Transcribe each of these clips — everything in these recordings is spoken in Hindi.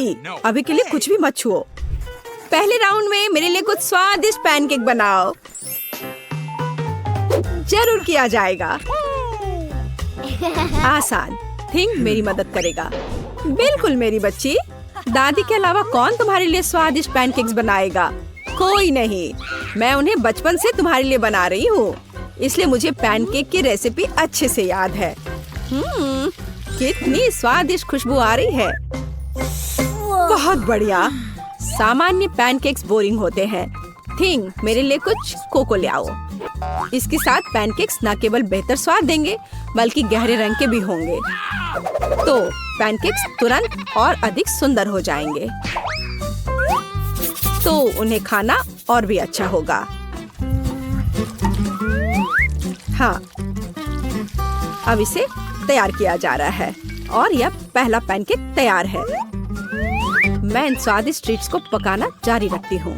नहीं, अभी के लिए कुछ भी मत छुओ। पहले राउंड में मेरे लिए कुछ स्वादिष्ट पैनकेक बनाओ। जरूर किया जाएगा। आसान। थिंक मेरी मदद करेगा। बिल्कुल मेरी बच्ची। दादी के अलावा कौन तुम्हारे लिए स्वादिष्ट पैनकेक्स बनाएगा? कोई नहीं। मैं उन्हें बचपन से तुम्हारे लिए बना रही हूँ, इसलिए मुझे पैनकेक की रेसिपी अच्छे से याद है। कितनी स्वादिष्ट खुशबू आ रही है। बहुत बढ़िया। सामान्य पैनकेक्स बोरिंग होते हैं। थिंक मेरे लिए कुछ कोको ले आओ। इसके साथ पैनकेक्स न केवल बेहतर स्वाद देंगे बल्कि गहरे रंग के भी होंगे, तो पैनकेक्स तुरंत और अधिक सुंदर हो जाएंगे, तो उन्हें खाना और भी अच्छा होगा। हाँ, अब इसे तैयार किया जा रहा है और यह पहला पैनकेक तैयार है। मैं इन स्वादिष्ट ट्रीट्स को पकाना जारी रखती हूँ।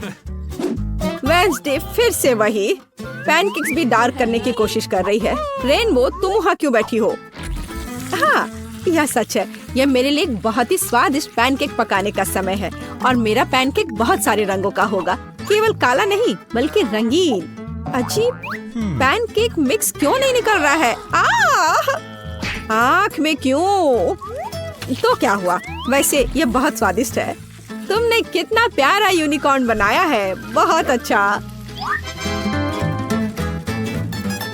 वेडनेसडे फिर से वही पैनकेक्स भी डार्क करने की कोशिश कर रही है। रेनबो, तुम वहाँ क्यों बैठी हो? हाँ, यह सच है। यह मेरे लिए एक बहुत ही स्वादिष्ट पैनकेक पकाने का समय है और मेरा पैनकेक बहुत सारे रंगों का होगा, केवल काला नहीं बल्कि रंगीन। अजीब, पैनकेक मिक्स क्यों नहीं निकल रहा है? आँख में क्यों? तो क्या हुआ? वैसे ये बहुत स्वादिष्ट है। तुमने कितना प्यारा यूनिकॉर्न बनाया है। बहुत अच्छा।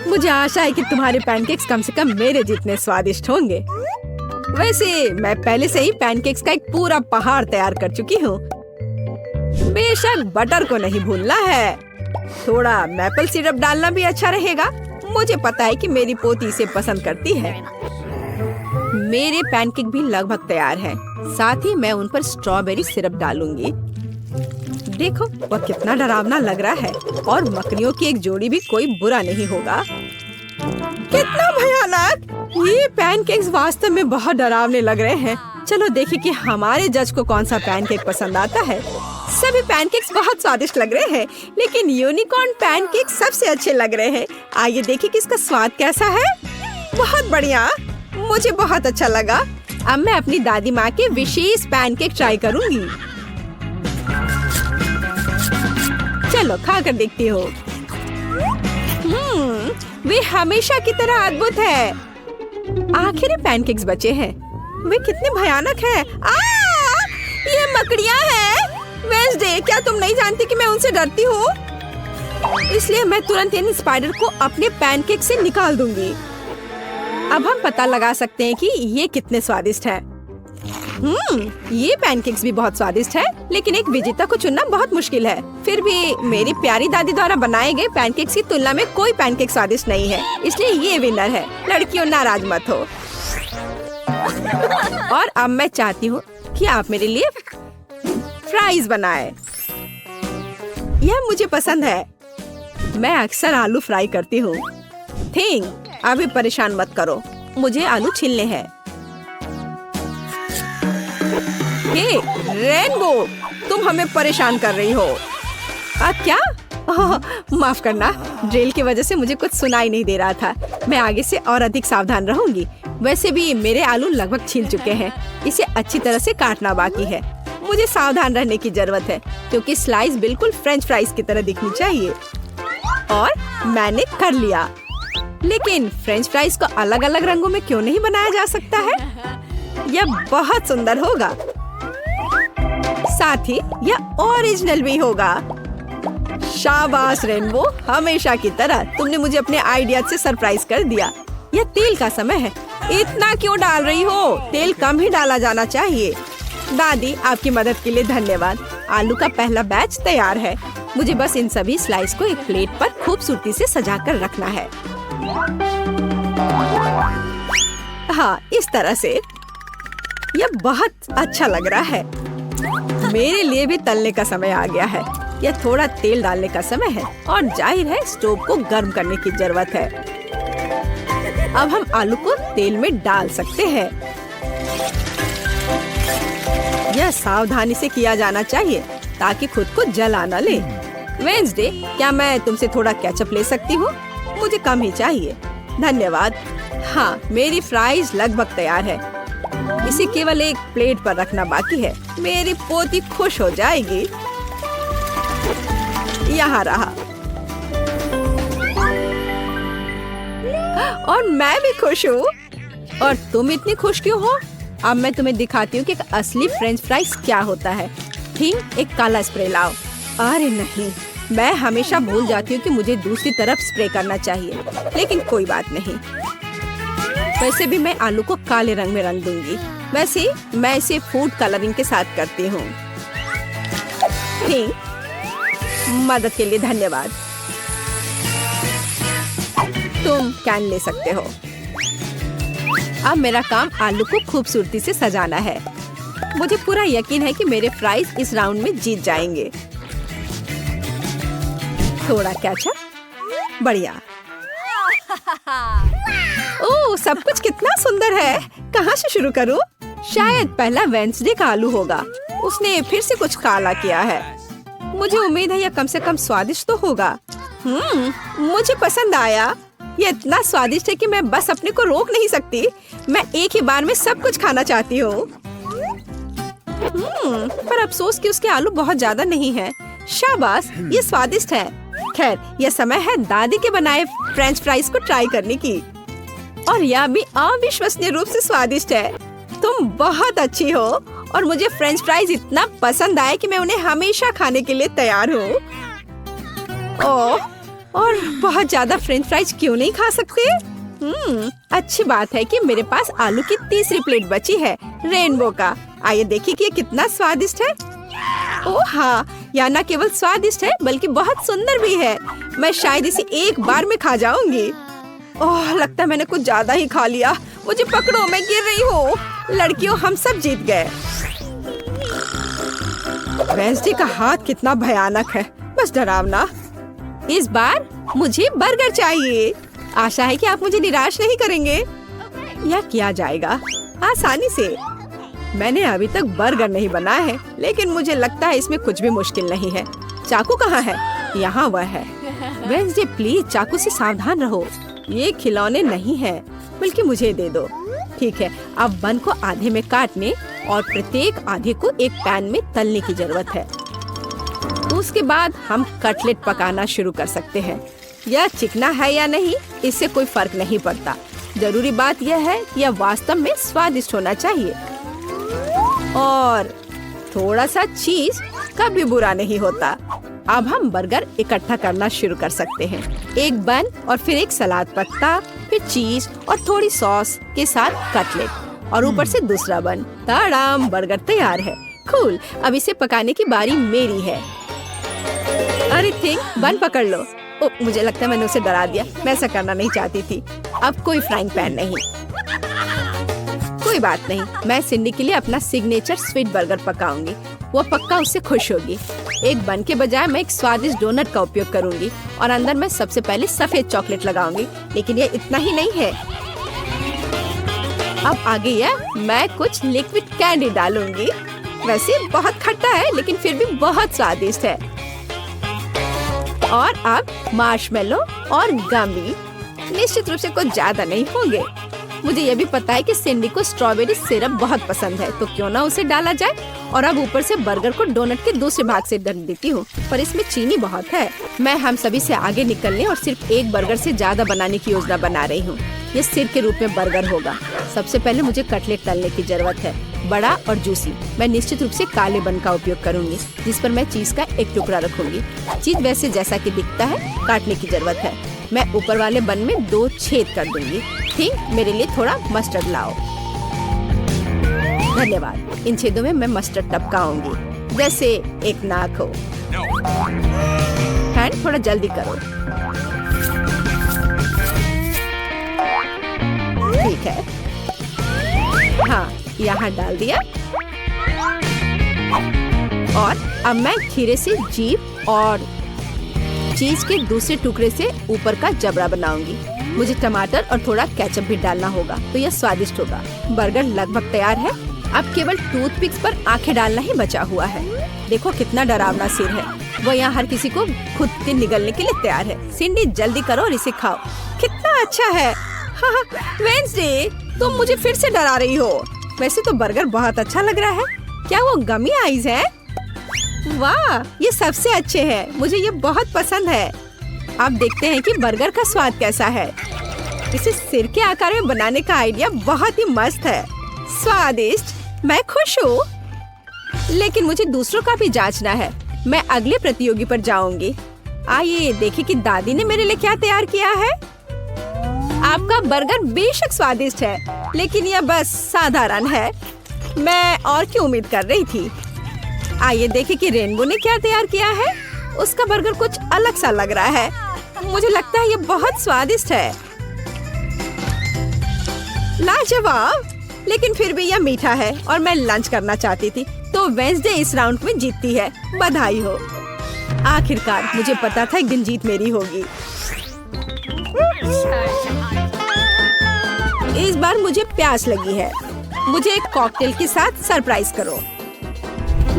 मुझे आशा है कि तुम्हारे पैनकेक्स कम से कम मेरे जितने स्वादिष्ट होंगे। वैसे मैं पहले से ही पैनकेक्स का एक पूरा पहाड़ तैयार कर चुकी हूँ। बेशक बटर को नहीं भूलना है। थोड़ा मैपल सिरप डालना भी अच्छा रहेगा। मुझे पता है कि मेरी पोती इसे पसंद करती है। मेरे पैनकेक भी लगभग तैयार हैं। साथ ही मैं उन पर स्ट्रॉबेरी सिरप डालूंगी। देखो, वह कितना डरावना लग रहा है और मकड़ियों की एक जोड़ी भी कोई बुरा नहीं होगा। कितना भयानक! ये पैनकेक्स वास्तव में बहुत डरावने लग रहे हैं। चलो देखें कि हमारे जज को कौन सा पैनकेक पसंद आता है। सभी पैनकेक्स बहुत स्वादिष्ट लग रहे हैं, लेकिन यूनिकॉर्न पैनकेक सबसे अच्छे लग रहे हैं। आइए देखें कि इसका स्वाद कैसा है। बहुत बढ़िया, मुझे बहुत अच्छा लगा। अब मैं अपनी दादी माँ के विशेष पैनकेक ट्राई करूंगी। चलो खा कर देखती हो। वे हमेशा की तरह अद्भुत है। आखिर पैनकेक्स बचे हैं। वे कितने भयानक हैं। ये मकड़ियाँ हैं। वेडनेसडे, क्या तुम नहीं जानती कि मैं उनसे डरती हूँ? इसलिए मैं तुरंत इन स्पाइडर को अपने पैनकेक से निकाल दूंगी। अब हम पता लगा सकते हैं कि ये कितने स्वादिष्ट हैं। ये पैनकेक्स भी बहुत स्वादिष्ट है, लेकिन एक विजेता को चुनना बहुत मुश्किल है। फिर भी मेरी प्यारी दादी द्वारा बनाए गए पैनकेक्स की तुलना में कोई पैनकेक स्वादिष्ट नहीं है, इसलिए ये विनर है। लड़कियों, नाराज मत हो। और अब मैं चाहती हूँ कि आप मेरे लिए फ्राइज बनाएं। यह मुझे पसंद है। मैं अक्सर आलू फ्राई करती हूँ। थिंक, अभी परेशान मत करो, मुझे आलू छीलने हैं। हे रेनबो, तुम हमें परेशान कर रही हो। क्या? माफ करना, ड्रिल की वजह से मुझे कुछ सुनाई नहीं दे रहा था। मैं आगे से और अधिक सावधान रहूंगी। वैसे भी मेरे आलू लगभग छिल चुके हैं। इसे अच्छी तरह से काटना बाकी है। मुझे सावधान रहने की जरूरत है क्योंकि स्लाइस बिल्कुल फ्रेंच फ्राइज की तरह दिखनी चाहिए। और मैंने कर लिया। लेकिन फ्रेंच फ्राइज को अलग अलग रंगों में क्यों नहीं बनाया जा सकता है? यह बहुत सुंदर होगा। साथ ही यह ओरिजिनल भी होगा। शाबाश रेनबो, हमेशा की तरह तुमने मुझे अपने आइडिया से सरप्राइज कर दिया। यह तेल का समय है। इतना क्यों डाल रही हो? तेल कम ही डाला जाना चाहिए। दादी, आपकी मदद के लिए धन्यवाद। आलू का पहला बैच तैयार है। मुझे बस इन सभी स्लाइस को एक प्लेट पर खूबसूरती से सजाकर रखना है। हाँ, इस तरह से। यह बहुत अच्छा लग रहा है। मेरे लिए भी तलने का समय आ गया है। यह थोड़ा तेल डालने का समय है और जाहिर है स्टोव को गर्म करने की जरूरत है। अब हम आलू को तेल में डाल सकते हैं। यह सावधानी से किया जाना चाहिए ताकि खुद को जला न ले। वेडनेसडे, क्या मैं तुमसे थोड़ा केचप ले सकती हूँ? मुझे कम ही चाहिए। धन्यवाद। हाँ, मेरी फ्राइज लगभग तैयार है। इसे केवल एक प्लेट पर रखना बाकी है। मेरी पोती खुश हो जाएगी। यहाँ रहा। और मैं भी खुश हूँ। और तुम इतनी खुश क्यों हो? अब मैं तुम्हें दिखाती हूँ कि एक असली फ्रेंच फ्राइज क्या होता है। ठीक, एक काला स्प्रे लाओ। अरे नहीं, मैं हमेशा भूल जाती हूँ कि मुझे दूसरी तरफ स्प्रे करना चाहिए, लेकिन कोई बात नहीं। वैसे भी मैं आलू को काले रंग में रंग दूंगी। वैसे मैं इसे फूड कलरिंग के साथ करती हूँ। ठीक, मदद के लिए धन्यवाद। तुम कैन ले सकते हो। अब मेरा काम आलू को खूबसूरती से सजाना है। मुझे पूरा यकीन है कि मेरे फ्राइज इस राउंड में जीत जाएंगे। थोड़ा केचप, बढ़िया। ओह, सब कुछ कितना सुंदर है। कहाँ से शुरू करूँ? शायद पहला वेंसडे का आलू होगा। उसने फिर से कुछ काला किया है। मुझे उम्मीद है यह कम से कम स्वादिष्ट तो होगा। मुझे पसंद आया। ये इतना स्वादिष्ट है कि मैं बस अपने को रोक नहीं सकती। मैं एक ही बार में सब कुछ खाना चाहती हूँ। पर अफसोस कि उसके आलू बहुत ज्यादा नहीं है। शाबाश, ये स्वादिष्ट है। खैर, यह समय है दादी के बनाए फ्रेंच फ्राइज को ट्राई करने की। और यह भी अविश्वसनीय रूप से स्वादिष्ट है। तुम बहुत अच्छी हो और मुझे फ्रेंच फ्राइज इतना पसंद आए कि मैं उन्हें हमेशा खाने के लिए तैयार हूँ। ओह, और बहुत ज्यादा फ्रेंच फ्राइज क्यों नहीं खा सकते? अच्छी बात है कि मेरे पास आलू की तीसरी प्लेट बची है, रेनबो का। आइए देखिए कि ये कितना स्वादिष्ट है। ओह हाँ, यह न केवल स्वादिष्ट है बल्कि बहुत सुंदर भी है। मैं शायद इसे एक बार में खा जाऊंगी। ओह, लगता है मैंने कुछ ज्यादा ही खा लिया। मुझे पकड़ो, मैं गिर रही हूँ। लड़कियों, हम सब जीत गए। वेंसडे का हाथ कितना भयानक है, बस डरावना। इस बार मुझे बर्गर चाहिए। आशा है कि आप मुझे निराश नहीं करेंगे। यह किया जाएगा आसानी से। मैंने अभी तक बर्गर नहीं बनाया है, लेकिन मुझे लगता है इसमें कुछ भी मुश्किल नहीं है। चाकू कहाँ है? यहाँ वह है। वेंसडे, प्लीज चाकू से सावधान रहो। ये खिलौने नहीं है, बल्कि मुझे दे दो। ठीक है, अब बन को आधे में काटने और प्रत्येक आधे को एक पैन में तलने की जरूरत है। उसके बाद हम कटलेट पकाना शुरू कर सकते हैं। यह चिकना है या नहीं, इससे कोई फर्क नहीं पड़ता। जरूरी बात यह है कि यह वास्तव में स्वादिष्ट होना चाहिए। और थोड़ा सा चीज कभी बुरा नहीं होता। अब हम बर्गर इकट्ठा करना शुरू कर सकते हैं। एक बन और फिर एक सलाद पत्ता, फिर चीज और थोड़ी सॉस के साथ कटलेट और ऊपर से दूसरा बन। ताड़ाम, बर्गर तैयार है। कूल, अब इसे पकाने की बारी मेरी है। अरे थिंक, बन पकड़ लो। मुझे लगता है मैंने उसे डरा दिया। मैं ऐसा करना नहीं चाहती थी। अब कोई फ्राइंग पैन नहीं। कोई बात नहीं, मैं सिंडी के लिए अपना सिग्नेचर स्वीट बर्गर पकाऊंगी। वो पक्का उससे खुश होगी। एक बन के बजाय मैं एक स्वादिष्ट डोनट का उपयोग करूंगी और अंदर मैं सबसे पहले सफेद चॉकलेट लगाऊंगी। लेकिन ये इतना ही नहीं है। अब आगे मैं कुछ लिक्विड कैंडी डालूंगी। वैसे बहुत खट्टा है, लेकिन फिर भी बहुत स्वादिष्ट है। और अब मार्शमेलो और गमी। निश्चित रूप से कुछ ज्यादा नहीं होंगे। मुझे ये भी पता है कि सिंडी को स्ट्रॉबेरी सिरप बहुत पसंद है, तो क्यों ना उसे डाला जाए। और अब ऊपर से बर्गर को डोनट के दूसरे भाग से ढक देती हूँ, पर इसमें चीनी बहुत है। मैं हम सभी से आगे निकलने और सिर्फ एक बर्गर से ज्यादा बनाने की योजना बना रही हूँ। ये सिर के रूप में बर्गर होगा। सबसे पहले मुझे कटलेट तलने की जरूरत है, बड़ा और जूसी। मैं निश्चित रूप से काले बन का उपयोग करूंगी, जिस पर मैं चीज का एक टुकड़ा रखूंगी। चीज वैसे जैसा कि दिखता है काटने की जरूरत है। मैं ऊपर वाले बन में 2 छेद कर दूंगी। ठीक, मेरे लिए थोड़ा मस्टर्ड लाओ। धन्यवाद। इन छेदों में मैं मस्टर्ड टपकाऊंगी, जैसे एक नाक हो। हैंड, थोड़ा जल्दी करो। ठीक है, हाँ, यहाँ डाल दिया। और अब मैं खीरे से जीभ और चीज के दूसरे टुकड़े से ऊपर का जबड़ा बनाऊंगी। मुझे टमाटर और थोड़ा केचप भी डालना होगा, तो यह स्वादिष्ट होगा। बर्गर लगभग तैयार है। अब केवल टूथपिक्स पर आंखें डालना ही बचा हुआ है। देखो कितना डरावना सिर है। वो यहाँ हर किसी को खुद के निगलने के लिए तैयार है। सिंडी, जल्दी करो और इसे खाओ। कितना अच्छा है। हाँ, वेंसडे, तुम मुझे फिर से डरा रही हो। वैसे तो बर्गर बहुत अच्छा लग रहा है। क्या वो गमी आइज है? वाह, ये सबसे अच्छे हैं। मुझे ये बहुत पसंद है। अब देखते हैं कि बर्गर का स्वाद कैसा है। इसे सिर के आकार में बनाने का आइडिया बहुत ही मस्त है। स्वादिष्ट, मैं खुश हूँ। लेकिन मुझे दूसरों का भी जांचना है। मैं अगले प्रतियोगी पर जाऊंगी। आइए देखें कि दादी ने मेरे लिए क्या तैयार किया है। आपका बर्गर बेशक स्वादिष्ट है, लेकिन यह बस साधारण है। मैं और क्या उम्मीद कर रही थी। आइए देखें कि रेनबो ने क्या तैयार किया है। उसका बर्गर कुछ अलग सा लग रहा है। मुझे लगता है ये बहुत स्वादिष्ट है। लाजवाब, लेकिन फिर भी यह मीठा है और मैं लंच करना चाहती थी। तो वेंसडे इस राउंड में जीतती है। बधाई हो। आखिरकार मुझे पता था एक दिन जीत मेरी होगी। इस बार मुझे प्यास लगी है। मुझे एक कॉकटेल के साथ सरप्राइज करो।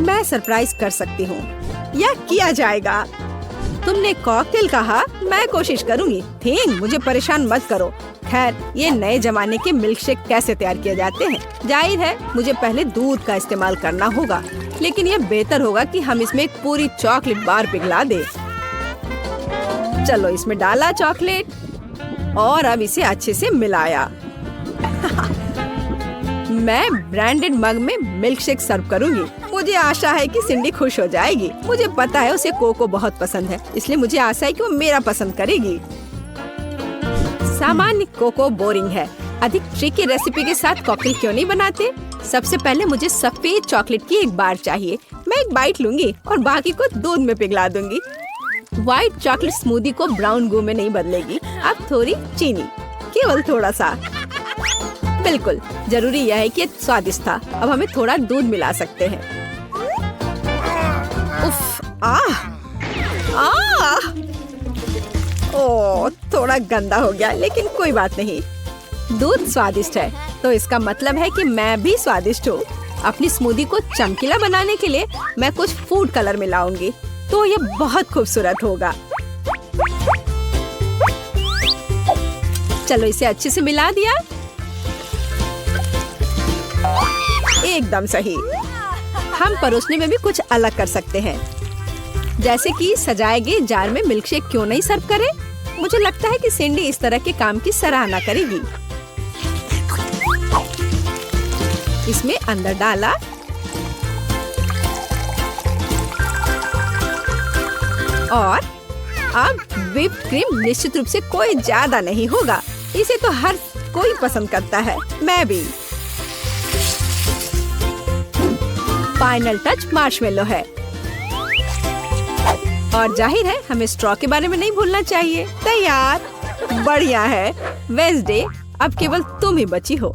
मैं सरप्राइज कर सकती हूँ। यह किया जाएगा। तुमने कॉकटेल कहा, मैं कोशिश करूँगी। थिंग, मुझे परेशान मत करो। खैर, ये नए जमाने के मिल्कशेक कैसे तैयार किए जाते हैं? जाहिर है मुझे पहले दूध का इस्तेमाल करना होगा, लेकिन यह बेहतर होगा कि हम इसमें एक पूरी चॉकलेट बार पिघला दें। चलो, इसमें डाला चॉकलेट और अब इसे अच्छे से मिलाया। मैं ब्रांडेड मग में मिल्कशेक सर्व करूंगी। मुझे आशा है कि सिंडी खुश हो जाएगी। मुझे पता है उसे कोको बहुत पसंद है, इसलिए मुझे आशा है कि वो मेरा पसंद करेगी। सामान्य कोको बोरिंग है। अधिक ट्रिकी रेसिपी के साथ कॉकटेल क्यों नहीं बनाते? सबसे पहले मुझे सफेद चॉकलेट की एक बार चाहिए। मैं एक बाइट लूंगी और बाकी को दूध में पिघला दूंगी। व्हाइट चॉकलेट स्मूदी को ब्राउन गू में नहीं बदलेगी। अब थोड़ी चीनी, केवल थोड़ा सा। बिल्कुल जरूरी यह है कि स्वादिष्ट था। अब हमें थोड़ा दूध मिला सकते हैं। उफ, ओह, थोड़ा गंदा हो गया, लेकिन कोई बात नहीं। दूध स्वादिष्ट है, तो इसका मतलब है कि मैं भी स्वादिष्ट हूँ। अपनी स्मूदी को चमकीला बनाने के लिए मैं कुछ फूड कलर मिलाऊंगी, तो ये बहुत खूबसूरत होगा। चलो, इसे अच्छे से मिला दिया। एकदम सही। हम परोसने में भी कुछ अलग कर सकते हैं, जैसे कि सजाए गए जार में मिल्कशेक क्यों नहीं सर्व करें? मुझे लगता है कि सिंडी इस तरह के काम की सराहना करेगी। इसमें अंदर डाला और अब व्हिप्ड क्रीम निश्चित रूप से कोई ज्यादा नहीं होगा। इसे तो हर कोई पसंद करता है, मैं भी। फाइनल टच मार्शमेलो है और जाहिर है हमें स्ट्रॉ के बारे में नहीं भूलना चाहिए। तैयार, बढ़िया है। वेंसडे, अब केवल तुम ही बची हो।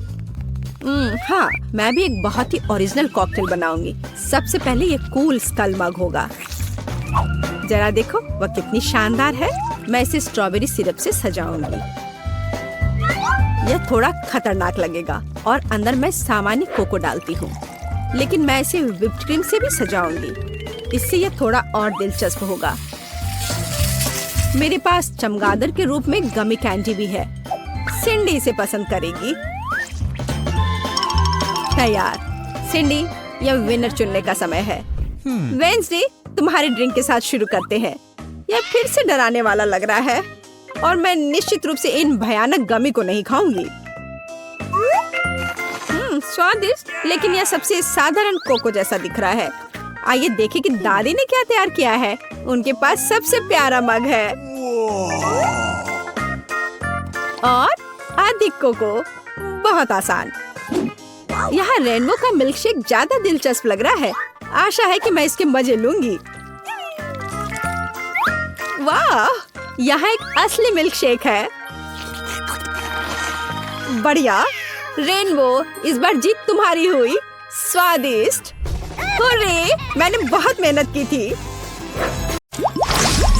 हाँ, मैं भी एक बहुत ही ओरिजिनल कॉकटेल बनाऊंगी। सबसे पहले ये कूल स्कल मग होगा। जरा देखो वह कितनी शानदार है। मैं इसे स्ट्रॉबेरी सिरप से सजाऊंगी। यह थोड़ा खतरनाक लगेगा और अंदर मैं सामान्य कोको डालती हूँ, लेकिन मैं इसे व्हिप्ड क्रीम से भी सजाऊंगी। इससे यह थोड़ा और दिलचस्प होगा। मेरे पास चमगादड़ के रूप में गमी कैंडी भी है। सिंडी इसे पसंद करेगी। तैयार। सिंडी, यह विनर चुनने का समय है। वेंसडे, तुम्हारे ड्रिंक के साथ शुरू करते हैं। यह फिर से डराने वाला लग रहा है और मैं निश्चित रूप से इन भयानक गमी को नहीं खाऊंगी। स्वादिष्ट, लेकिन यह सबसे साधारण कोको जैसा दिख रहा है। आइए देखें कि दादी ने क्या तैयार किया है। उनके पास सबसे प्यारा मग है और अधिक कोको। बहुत आसान। यहाँ रेनबो का मिल्कशेक ज्यादा दिलचस्प लग रहा है। आशा है कि मैं इसके मजे लूंगी। वाह, यहाँ एक असली मिल्कशेक है। बढ़िया। रेनबो, इस बार जीत तुम्हारी हुई। स्वादिष्ट। हुर्रे, मैंने बहुत मेहनत की थी।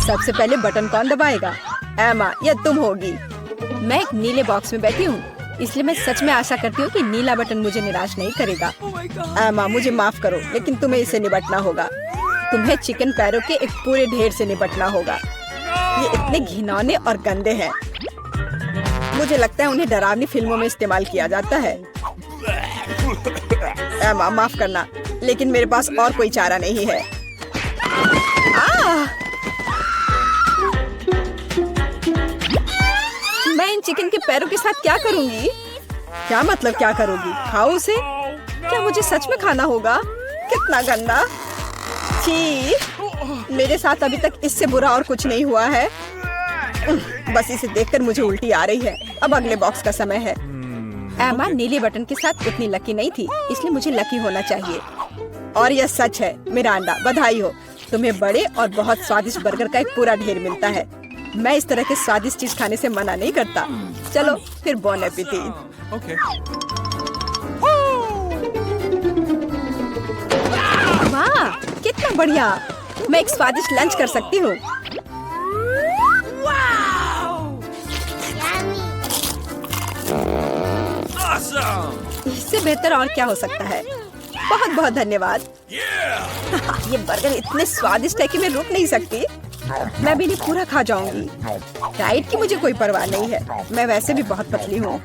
सबसे पहले बटन कौन दबाएगा? एमा, यह तुम होगी। मैं एक नीले बॉक्स में बैठी हूँ, इसलिए मैं सच में आशा करती हूँ कि नीला बटन मुझे निराश नहीं करेगा। एमा, मुझे माफ करो, लेकिन तुम्हें इसे निपटना होगा। तुम्हें चिकन पैरों के एक पूरे ढेर से निपटना होगा। ये इतने घिनौने और गंदे हैं। मुझे लगता है उन्हें डरावनी फिल्मों में इस्तेमाल किया जाता है। एमा माफ करना, लेकिन मेरे पास और कोई चारा नहीं है। मैं इन चिकन के पैरों के साथ क्या करूंगी? क्या मतलब क्या करोगी? खाओ उसे? क्या मुझे सच में खाना होगा? कितना गंदा! छी! मेरे साथ अभी तक इससे बुरा और कुछ नहीं हुआ है। बस इसे देखकर मुझे उल्टी आ रही है। अब अगले बॉक्स का समय है। एमा नीले बटन के साथ उतनी लकी नहीं थी, इसलिए मुझे लकी होना चाहिए। और यह सच है। मिरांडा, बधाई हो, तुम्हें बड़े और बहुत स्वादिष्ट बर्गर का एक पूरा ढेर मिलता है। मैं इस तरह के स्वादिष्ट चीज खाने से मना नहीं करता। चलो फिर बॉन एपेटिट। Okay. वाह, कितना बढ़िया! मैं एक स्वादिष्ट लंच कर सकती हूँ। Awesome. इससे बेहतर और क्या हो सकता है? बहुत बहुत धन्यवाद। ये बर्गर इतने स्वादिष्ट है कि मैं रुक नहीं सकती। मैं भी इन्हें पूरा खा जाऊंगी। डाइट की मुझे कोई परवाह नहीं है। मैं वैसे भी बहुत पतली हूँ।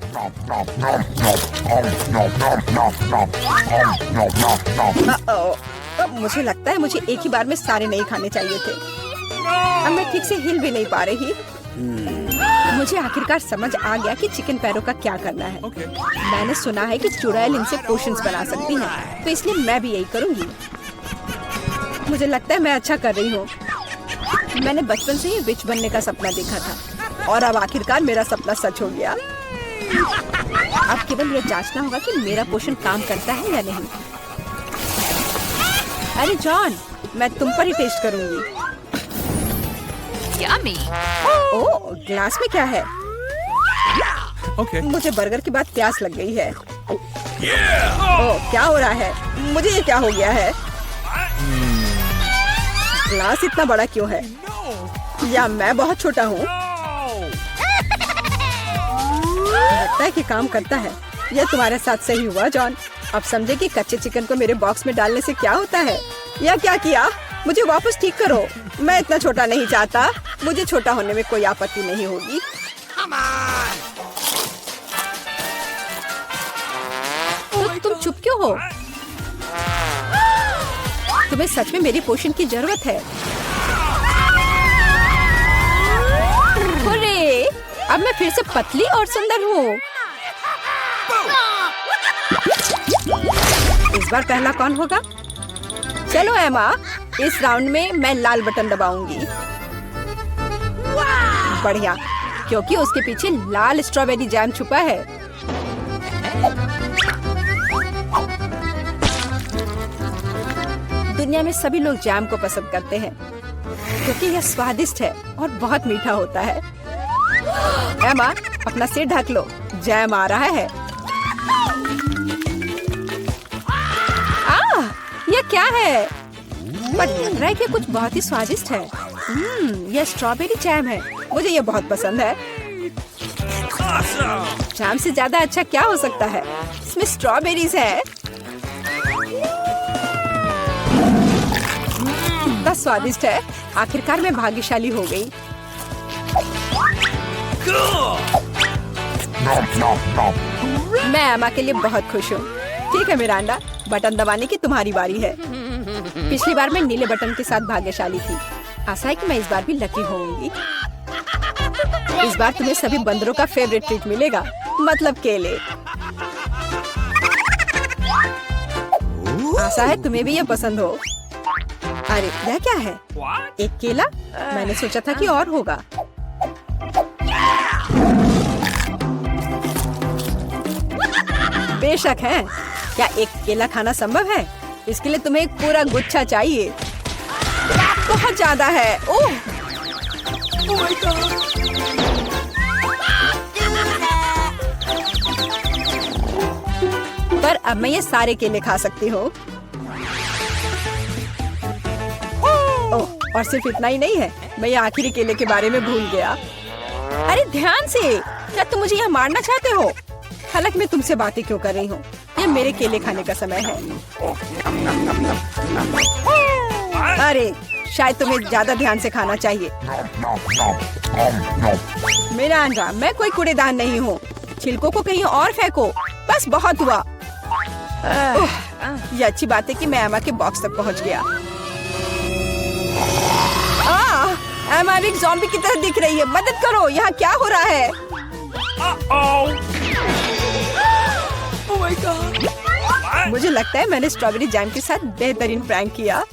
अब मुझे लगता है मुझे एक ही बार में सारे नहीं खाने चाहिए थे। अब मैं ठीक से हिल भी नहीं पा रही। मुझे आखिरकार समझ आ गया कि चिकन पैरों का क्या करना है। Okay. मैंने सुना है कि चुड़ैल इनसे पोशंस बना सकती हैं, तो इसलिए मैं भी यही करूंगी। मुझे लगता है मैं अच्छा कर रही हूँ। मैंने बचपन से ही विच बनने का सपना देखा था और अब आखिरकार मेरा सपना सच हो गया। अब केवल यह जांचना होगा कि मेरा पोषण काम करता है या नहीं। अरे जॉन, मैं तुम पर ही टेस्ट करूंगी। Yummy. ओह, ग्लास में क्या है? Okay. मुझे बर्गर के बाद प्यास लग गई है। ओह, क्या हो रहा है? मुझे ये क्या हो गया है? ग्लास इतना बड़ा क्यों है? या मैं बहुत छोटा हूँ? लगता है कि काम करता है। यह तुम्हारे साथ सही हुआ जॉन। अब समझे कि कच्चे चिकन को मेरे बॉक्स में डालने से क्या होता है। या क्या किया? मुझे वापस ठीक करो। मैं इतना छोटा नहीं चाहता। मुझे छोटा होने में कोई आपत्ति नहीं होगी। तो तुम चुप क्यों हो? तुम्हें सच में मेरी पोषण की जरूरत है। अरे, अब मैं फिर से पतली और सुंदर हूँ। इस बार पहला कौन होगा? चलो एमा, इस राउंड में मैं लाल बटन दबाऊंगी। बढ़िया, क्योंकि उसके पीछे लाल स्ट्रॉबेरी जैम छुपा है। दुनिया में सभी लोग जैम को पसंद करते हैं क्योंकि यह स्वादिष्ट है और बहुत मीठा होता है। एमा, अपना सिर ढक लो, जैम आ रहा है। यह क्या है? पर लग रहा है कि कुछ बहुत ही स्वादिष्ट है। यह स्ट्रॉबेरी जैम है। मुझे यह बहुत पसंद है। Awesome. जैम से ज्यादा अच्छा क्या हो सकता है? इसमें स्ट्रॉबेरीज है। कितना स्वादिष्ट है। आखिरकार मैं भाग्यशाली हो गई। मैं एमा के लिए बहुत खुश हूँ। ठीक है मिरांडा, बटन दबाने की तुम्हारी बारी है। पिछली बार मैं नीले बटन के साथ भाग्यशाली थी। आशा है कि मैं इस बार भी लकी होंगी। इस बार तुम्हें सभी बंदरों का फेवरेट ट्रीट मिलेगा, मतलब केले। आशा है तुम्हें भी ये पसंद हो। अरे यह क्या है? एक केला? मैंने सोचा था कि और होगा। बेशक है। क्या एक केला खाना संभव है? इसके लिए तुम्हें एक पूरा गुच्छा चाहिए। बहुत ज्यादा है। ओह! पर अब मैं ये सारे केले खा सकती हूँ। ओह, और सिर्फ इतना ही नहीं है, मैं ये आखिरी केले के बारे में भूल गया। अरे ध्यान से! क्या तुम मुझे यहाँ मारना चाहते हो? हालांकि मैं तुमसे बातें क्यों कर रही हूँ? ये मेरे केले खाने का समय है। अरे, शायद तुम्हें ज्यादा ध्यान से खाना चाहिए। मिरांडा, मैं कोई कूड़ेदान नहीं हूँ। छिलकों को कहीं और फेंको। बस बहुत हुआ। ये अच्छी बात है कि मैं एमा के बॉक्स तक पहुंच गया। एमा एक ज़ॉम्बी की तरह दिख रही है। मदद करो, यहाँ क्या हो रहा है? Oh my god. मुझे लगता है मैंने स्ट्रॉबेरी जैम के साथ बेहतरीन प्रैंक किया।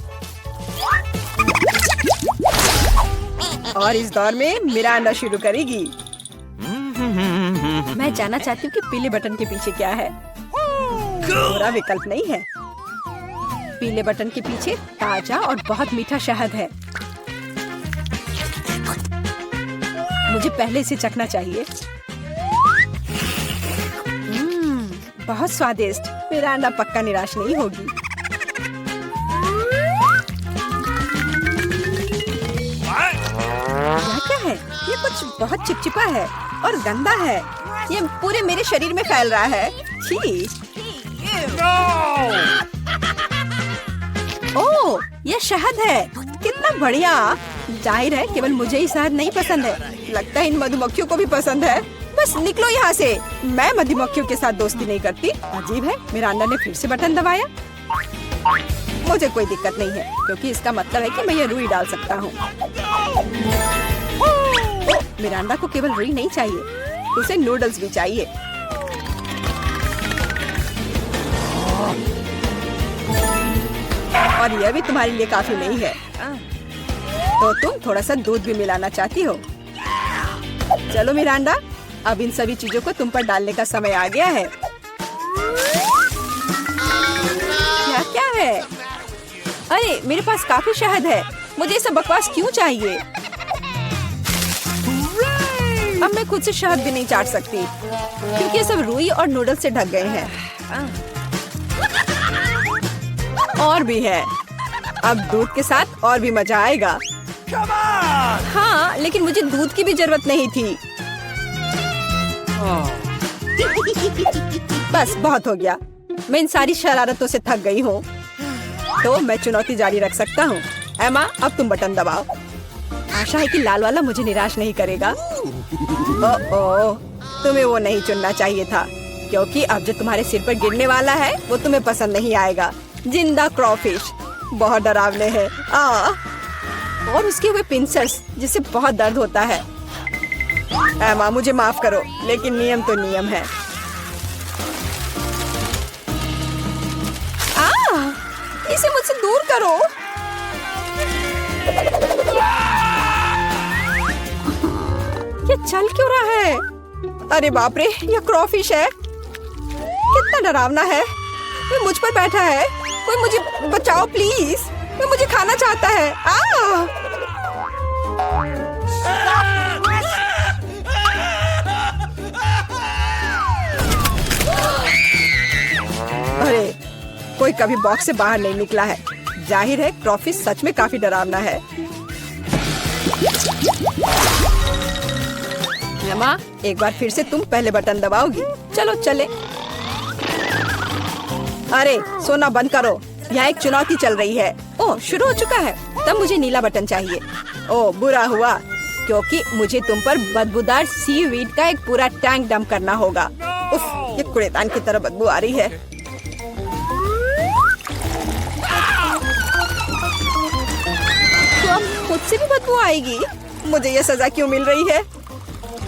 और इस दौर में मिरांडा शुरू करेगी। मैं जानना चाहती हूँ कि पीले बटन के पीछे क्या है। बुरा विकल्प नहीं है। पीले बटन के पीछे ताजा और बहुत मीठा शहद है। मुझे पहले इसे चखना चाहिए। बहुत स्वादिष्ट। मिरांडा पक्का निराश नहीं होगी। यह क्या है? ये कुछ बहुत चिपचिपा है और गंदा है। ये पूरे मेरे शरीर में फैल रहा है। छी। ओह, ये शहद है। कितना बढ़िया। जाहिर है केवल मुझे ही शहद नहीं पसंद है। लगता है इन मधुमक्खियों को भी पसंद है। बस निकलो यहाँ से। मैं मधुमक्खियों के साथ दोस्ती नहीं करती। अजीब है। मिरांडा ने फिर से बटन दबाया। मुझे कोई दिक्कत नहीं है क्योंकि इसका मतलब है कि मैं ये रुई डाल सकता हूँ। मिरांडा को केवल रुई नहीं चाहिए, उसे नूडल्स भी चाहिए। और यह भी तुम्हारे लिए काफी नहीं है। तो तुम थोड़ा सा दूध भी मिलाना चाहती हो। चलो मिरांडा, अब इन सभी चीजों को तुम पर डालने का समय आ गया है। क्या क्या है? अरे मेरे पास काफी शहद है। मुझे ये सब बकवास क्यों चाहिए? अब मैं खुद से शहद भी नहीं चाट सकती क्योंकि ये सब रुई और नूडल्स से ढक गए हैं। और भी है। अब दूध के साथ और भी मजा आएगा। हाँ, लेकिन मुझे दूध की भी जरूरत नहीं थी। बस बहुत हो गया। मैं इन सारी शरारतों से थक गई हूँ। तो मैं चुनौती जारी रख सकता हूँ। एमा, अब तुम बटन दबाओ। आशा है कि लाल वाला मुझे निराश नहीं करेगा। ओह, तुम्हें वो नहीं चुनना चाहिए था क्योंकि अब जो तुम्हारे सिर पर गिरने वाला है वो तुम्हें पसंद नहीं आएगा। जिंदा क्रॉफिश बहुत डरावने हैं। और उसके हुए पिंसर्स जिससे बहुत दर्द होता है। एमा, मुझे माफ करो लेकिन नियम तो नियम है। इसे मुझसे दूर करो। ये चल क्यों रहा है? अरे बाप रे, ये क्रॉफिश है। कितना डरावना है। वो मुझ पर बैठा है। कोई मुझे बचाओ प्लीज। वो मुझे खाना चाहता है। अरे, कोई कभी बॉक्स से बाहर नहीं निकला है। जाहिर है क्रॉफिश सच में काफी डरावना है। एमा, एक बार फिर से तुम पहले बटन दबाओगी। चलो चले। अरे सोना बंद करो, यहाँ एक चुनौती चल रही है। ओह, शुरू हो चुका है। तब मुझे नीला बटन चाहिए। ओह, बुरा हुआ क्योंकि मुझे तुम पर बदबूदार सीवीड का एक पूरा टैंक डंप करना होगा। उफ, ये कूड़ेदान की तरह बदबू आ रही है। तो अब खुद से भी बदबू आएगी। मुझे ये सजा क्यों मिल रही है?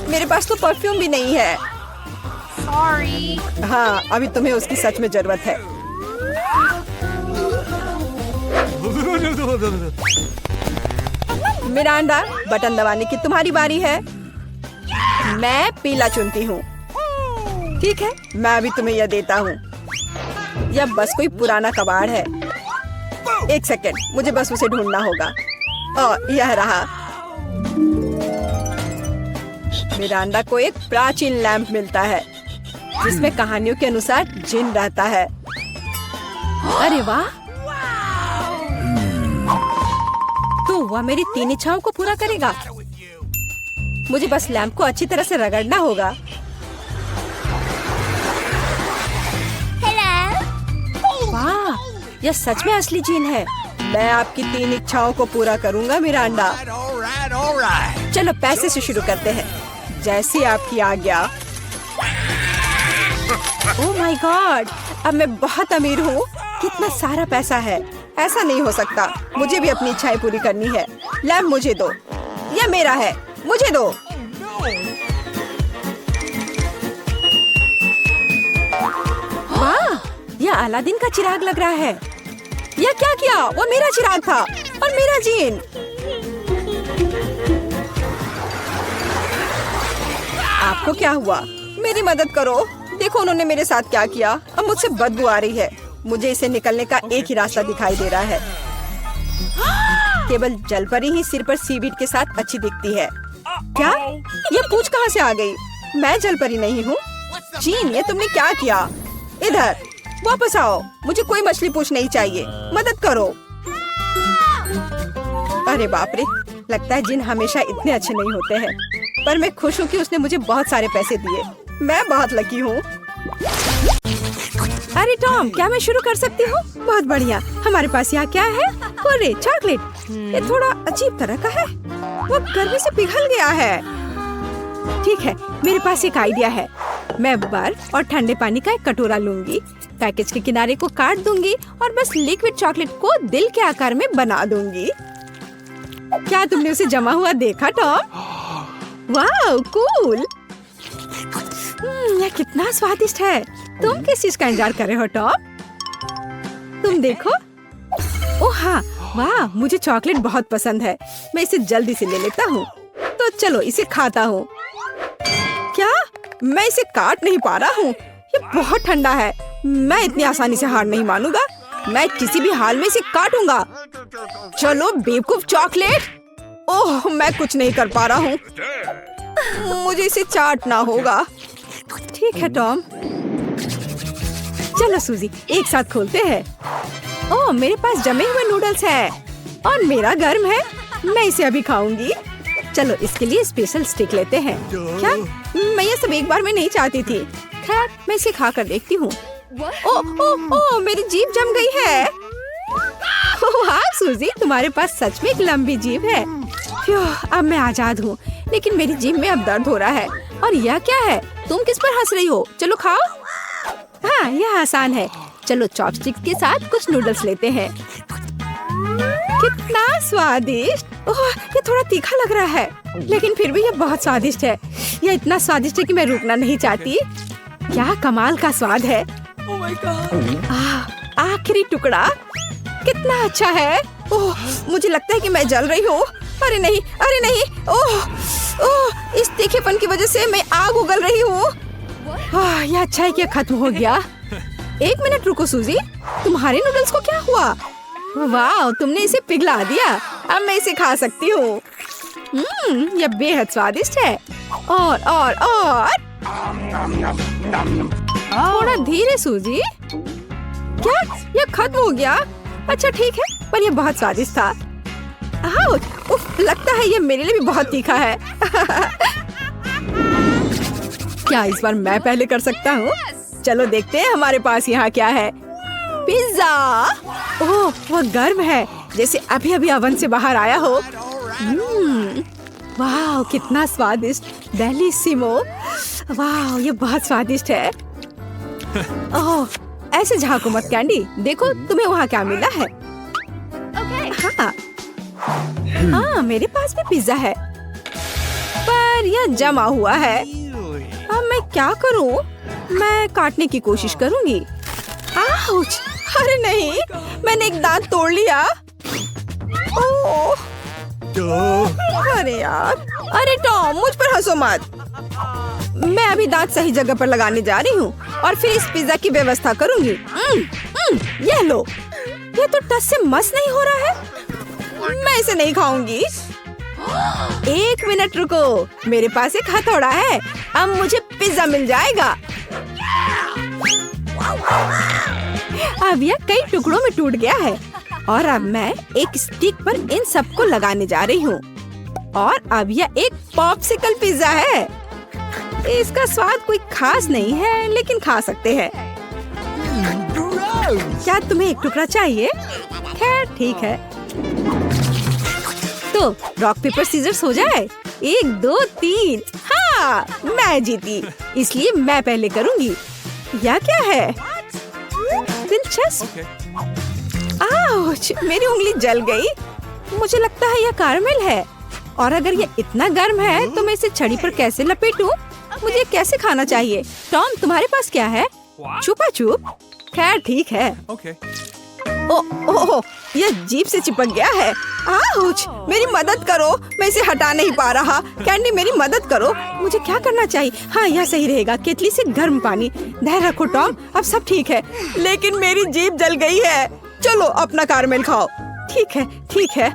मेरे पास तो परफ्यूम भी नहीं है। Sorry. हाँ, अभी तुम्हें उसकी सच में जरूरत है। मिरांडा, बटन दबाने की तुम्हारी बारी है। मैं पीला चुनती हूँ। ठीक है, मैं अभी तुम्हें यह देता हूँ। यह बस कोई पुराना कबाड़ है। एक सेकेंड, मुझे बस उसे ढूंढना होगा। यह रहा। मिरांडा को एक प्राचीन लैंप मिलता है जिसमें कहानियों के अनुसार जिन रहता है। अरे वाह, तो वह मेरी 3 इच्छाओं को पूरा करेगा। मुझे बस लैंप को अच्छी तरह से रगड़ना होगा। वाह, यह सच में असली जिन है। मैं आपकी 3 इच्छाओं को पूरा करूंगा मिरांडा। All right. चलो पैसे से शुरू करते हैं, जैसी आपकी आज्ञा। ओह माय गॉड, अब मैं बहुत अमीर हूँ। कितना सारा पैसा है। ऐसा नहीं हो सकता, मुझे भी अपनी इच्छाएं पूरी करनी है। लैम्प मुझे दो, यह मेरा है, मुझे दो। वाह, यह अलादीन का चिराग लग रहा है। यह क्या किया? वो मेरा चिराग था और मेरा जीन। आपको क्या हुआ? मेरी मदद करो। देखो उन्होंने मेरे साथ क्या किया। अब मुझसे बदबू आ रही है। मुझे इसे निकलने का एक ही रास्ता दिखाई दे रहा है। केवल जलपरी ही सिर पर सीवीड के साथ अच्छी दिखती है। क्या? ये पूंछ कहाँ से आ गई? मैं जलपरी नहीं हूँ। जीन, ये तुमने क्या किया? इधर वापस आओ। मुझे कोई मछली पूंछ नहीं चाहिए। मदद करो। अरे बाप रे, लगता है जिन हमेशा इतने अच्छे नहीं होते हैं। पर मैं खुश हूँ कि उसने मुझे बहुत सारे पैसे दिए। मैं बहुत लकी हूँ। अरे टॉम, क्या मैं शुरू कर सकती हूँ? बहुत बढ़िया। हमारे पास यहाँ क्या है? अरे चॉकलेट। ये थोड़ा अजीब तरह का है। वो गर्मी से पिघल गया है। ठीक है, मेरे पास एक आइडिया है। मैं बर्फ और ठंडे पानी का एक कटोरा लूंगी, पैकेज के किनारे को काट दूंगी और बस लिक्विड चॉकलेट को दिल के आकार में बना दूंगी। क्या तुमने उसे जमा हुआ देखा टॉम? वाह, कूल। यह कितना स्वादिष्ट है। तुम किस चीज का इंतजार कर रहे हो टॉम? तुम देखो। ओह हाँ, वाह, मुझे चॉकलेट बहुत पसंद है। मैं इसे जल्दी से ले लेता हूँ। तो चलो इसे खाता हूँ। क्या? मैं इसे काट नहीं पा रहा हूँ। ये बहुत ठंडा है। मैं इतनी आसानी से हार नहीं मानूंगा। मैं किसी भी हाल में इसे काटूंगा। चलो बेवकूफ चॉकलेट। ओह, मैं कुछ नहीं कर पा रहा हूँ। मुझे इसे चाटना होगा। ठीक है टॉम। चलो सूजी, एक साथ खोलते हैं। ओह, मेरे पास जमे हुए नूडल्स हैं और मेरा गर्म है। मैं इसे अभी खाऊंगी। चलो इसके लिए स्पेशल स्टिक लेते हैं। क्या? मैं ये सब एक बार में नहीं चाहती थी। खैर, मैं इसे खा कर देखती हूँ। ओह, मेरी जीभ जम गई है। हाँ सूजी, तुम्हारे पास सच में एक लंबी जीभ है। अब मैं आजाद हूँ, लेकिन मेरी जीभ में अब दर्द हो रहा है। और यह क्या है? तुम किस पर हंस रही हो? चलो खाओ। हाँ, यह आसान है। चलो चॉपस्टिक के साथ कुछ नूडल्स लेते हैं। कितना स्वादिष्ट। ओह, ये थोड़ा तीखा लग रहा है, लेकिन फिर भी यह बहुत स्वादिष्ट है। यह इतना स्वादिष्ट है कि मैं रुकना नहीं चाहती। क्या कमाल का स्वाद है। Oh my God. आखिरी टुकड़ा कितना अच्छा है। ओह, मुझे लगता है कि मैं जल रही हूँ। अरे नहीं, अरे नहीं। ओह, इस तीखेपन की वजह से मैं आग उगल रही हूँ। यह अच्छा है कि खत्म हो गया। एक मिनट रुको सूजी, तुम्हारे नूडल्स को क्या हुआ? वाह, तुमने इसे पिघला दिया। अब मैं इसे खा सकती हूँ। यह बेहद स्वादिष्ट है। और थोड़ा धीरे सूजी। क्या? यह खत्म हो गया? अच्छा ठीक है, पर यह बहुत स्वादिष्ट था। उफ, लगता है यह मेरे लिए भी बहुत तीखा है। क्या इस बार मैं पहले कर सकता हूँ? चलो देखते हैं हमारे पास यहाँ क्या है। पिज्जा। ओह, वह गर्म है, जैसे अभी अभी ओवन से बाहर आया हो। वाह, कितना स्वादिष्ट। डेलिसिमो। वाह, ये बहुत स्वादिष्ट है। ओह, ऐसे झांको मत कैंडी। देखो तुम्हें वहाँ क्या मिला है। हाँ, मेरे पास भी पिज्जा है, पर यह जमा हुआ है। अब मैं क्या करूँ? मैं काटने की कोशिश करूँगी। आउच! अरे नहीं, मैंने एक दांत तोड़ लिया। ओह, अरे यार। अरे टॉम, मुझ पर हंसो मत। मैं अभी दांत सही जगह पर लगाने जा रही हूँ और फिर इस पिज्जा की व्यवस्था करूँगी। ये लो। ये तो टस से मस नहीं हो रहा है। मैं इसे नहीं खाऊंगी। एक मिनट रुको, मेरे पास एक हथौड़ा है। अब मुझे पिज्जा मिल जाएगा। अब यह कई टुकड़ों में टूट गया है और अब मैं एक स्टिक पर इन सबको लगाने जा रही हूँ। और अब यह एक पॉप्सिकल पिज्जा है। इसका स्वाद कोई खास नहीं है, लेकिन खा सकते हैं। क्या तुम्हें एक टुकड़ा चाहिए? खैर ठीक है। तो रॉक पेपर सीजर्स हो जाए। 1 2 3। हाँ, मैं जीती, इसलिए मैं पहले करूँगी। यह क्या है? दिलचस्प। आउच, मेरी उंगली जल गई। मुझे लगता है यह कारमेल है, और अगर ये इतना गर्म है तो मैं इसे छड़ी पर कैसे लपेटूं? मुझे कैसे खाना चाहिए? टॉम, तुम्हारे पास क्या है? छुपा छुप? खैर ठीक है। Okay. ओह, यह जीभ से चिपक गया है। आउच, मेरी मदद करो, मैं इसे हटा नहीं पा रहा। कैंडी, मेरी मदद करो। मुझे क्या करना चाहिए? हाँ, यह सही रहेगा। केतली से गर्म पानी। धैर्य रखो टॉम, अब सब ठीक है। लेकिन मेरी जीभ जल गई है। चलो अपना कारमेल खाओ। ठीक है, ठीक है।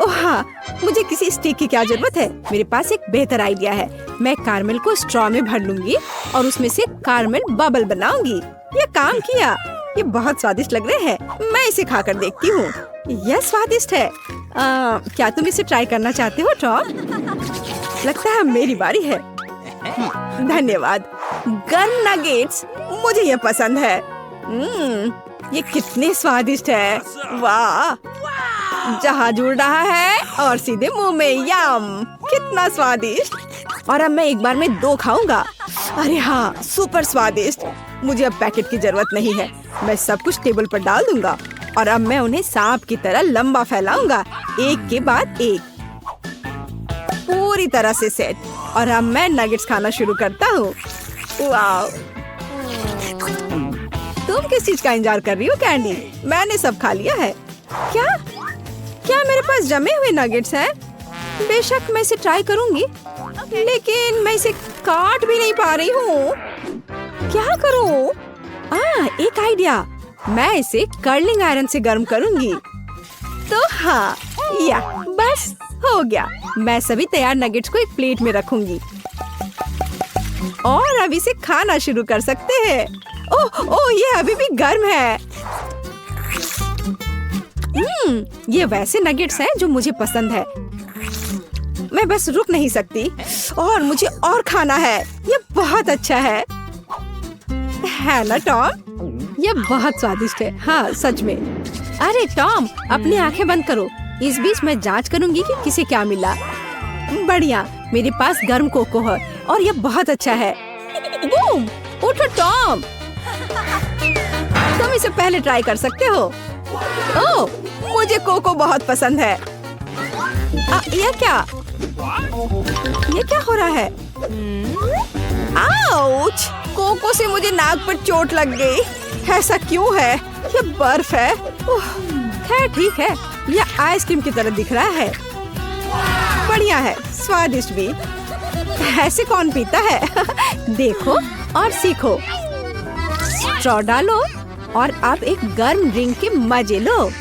ओह हाँ, मुझे किसी स्टिक की क्या जरूरत है? मेरे पास एक बेहतर आइडिया है। मैं कारमेल को स्ट्रॉ में भर लूंगी और उसमें से कारमेल बबल बनाऊंगी। ये काम किया। ये बहुत स्वादिष्ट लग रहे हैं। मैं इसे खाकर देखती हूँ। यह स्वादिष्ट है। क्या तुम इसे ट्राई करना चाहते हो टॉम? लगता है मेरी बारी है। धन्यवाद। गर्म नगेट्स, मुझे ये पसंद है। ये कितने स्वादिष्ट है। वाह, जहाज उड़ रहा है और सीधे मुंह में। यम, कितना स्वादिष्ट। और अब मैं एक बार में 2 खाऊंगा। अरे हाँ, सुपर स्वादिष्ट। मुझे अब पैकेट की जरूरत नहीं है। मैं सब कुछ टेबल पर डाल दूंगा और अब मैं उन्हें सांप की तरह लंबा फैलाऊंगा, एक के बाद एक, पूरी तरह से सेट। और अब मैं नगेट्स खाना शुरू करता हूँ। वाह, तुम किस चीज का इंतजार कर रही हो कैंडी? मैंने सब खा लिया है। क्या मेरे पास जमे हुए नगेट्स हैं? बेशक मैं इसे ट्राई करूंगी, लेकिन मैं इसे काट भी नहीं पा रही हूँ। क्या करूँ? एक आइडिया। मैं इसे कर्लिंग आयरन से गर्म करूंगी। तो हाँ, या बस हो गया। मैं सभी तैयार नगेट्स को एक प्लेट में रखूंगी और अब इसे खाना शुरू कर सकते हैं। ओह, ये अभी भी गर्म है। ये वैसे नगेट्स हैं जो मुझे पसंद है। मैं बस रुक नहीं सकती और मुझे और खाना है। ये बहुत अच्छा है ना टॉम? ये बहुत स्वादिष्ट है। हाँ, सच में। अरे टॉम, अपनी आंखें बंद करो। इस बीच मैं जांच करूंगी कि किसे क्या मिला। बढ़िया, मेरे पास गर्म कोको है और ये बहुत अच्छा है। बूम, उठो टॉम, तुम इसे पहले ट्राई कर सकते हो। ओह, मुझे कोको बहुत पसंद है। ये क्या हो रहा है? आउच, कोको से मुझे नाक पर चोट लग गई। ऐसा क्यों है? ये बर्फ है। खैर ठीक है, यह आइसक्रीम की तरह दिख रहा है। बढ़िया है, स्वादिष्ट भी। ऐसे कौन पीता है? देखो और सीखो। स्ट्रॉ डालो और अब एक गर्म ड्रिंक के मजे लो।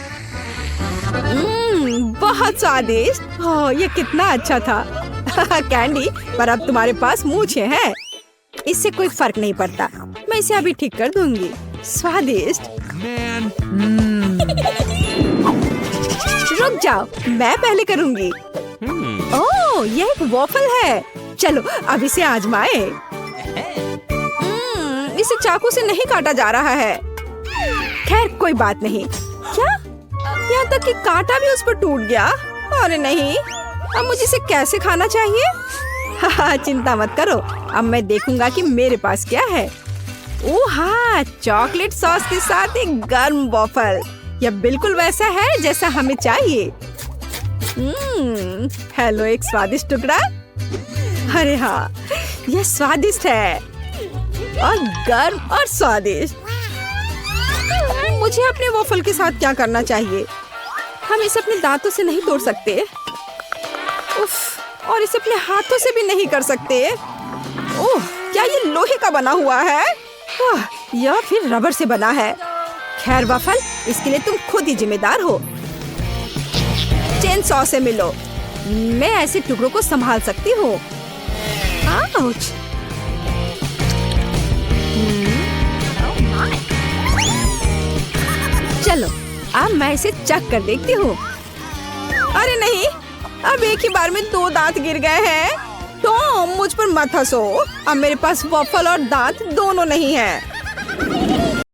बहुत स्वादिष्ट। ये कितना अच्छा था। कैंडी, पर अब तुम्हारे पास मूंछें हैं। इससे कोई फर्क नहीं पड़ता। मैं इसे अभी ठीक कर दूंगी। स्वादिष्ट। रुक जाओ, मैं पहले करूंगी। ओह, यह एक वॉफल है। चलो अब इसे आजमाएं। इसे चाकू से नहीं काटा जा रहा है। खैर कोई बात नहीं। क्या? यहाँ तक कि कांटा भी उस पर टूट गया। अरे नहीं, अब मुझे इसे कैसे खाना चाहिए? चिंता मत करो, अब मैं देखूंगा कि मेरे पास क्या है। ओह हाँ, चॉकलेट सॉस के साथ एक गर्म वॉफल। यह बिल्कुल वैसा है जैसा हमें चाहिए। हेलो, एक स्वादिष्ट टुकड़ा। अरे हाँ, यह स्वादिष्ट है और गर्म और स्वादिष्ट। मुझे अपने वॉफल के साथ क्या करना चाहिए? हम इसे अपने दांतों से नहीं तोड़ सकते। उफ, और इसे अपने हाथों से भी नहीं कर सकते। ओह, क्या ये लोहे का बना हुआ है? या फिर रबर से बना है? खैर वॉफल, इसके लिए तुम खुद ही जिम्मेदार हो। चेन सॉ से मिलो। मैं ऐसे टुकड़ों को संभाल सकती हूँ। आउच। चलो, अब मैं इसे चख कर देखती हूँ। अरे नहीं, अब एक ही बार में 2 दांत गिर गए हैं। टॉम, मुझ पर मत हंसो। अब मेरे पास वॉफल और दांत दोनों नहीं है।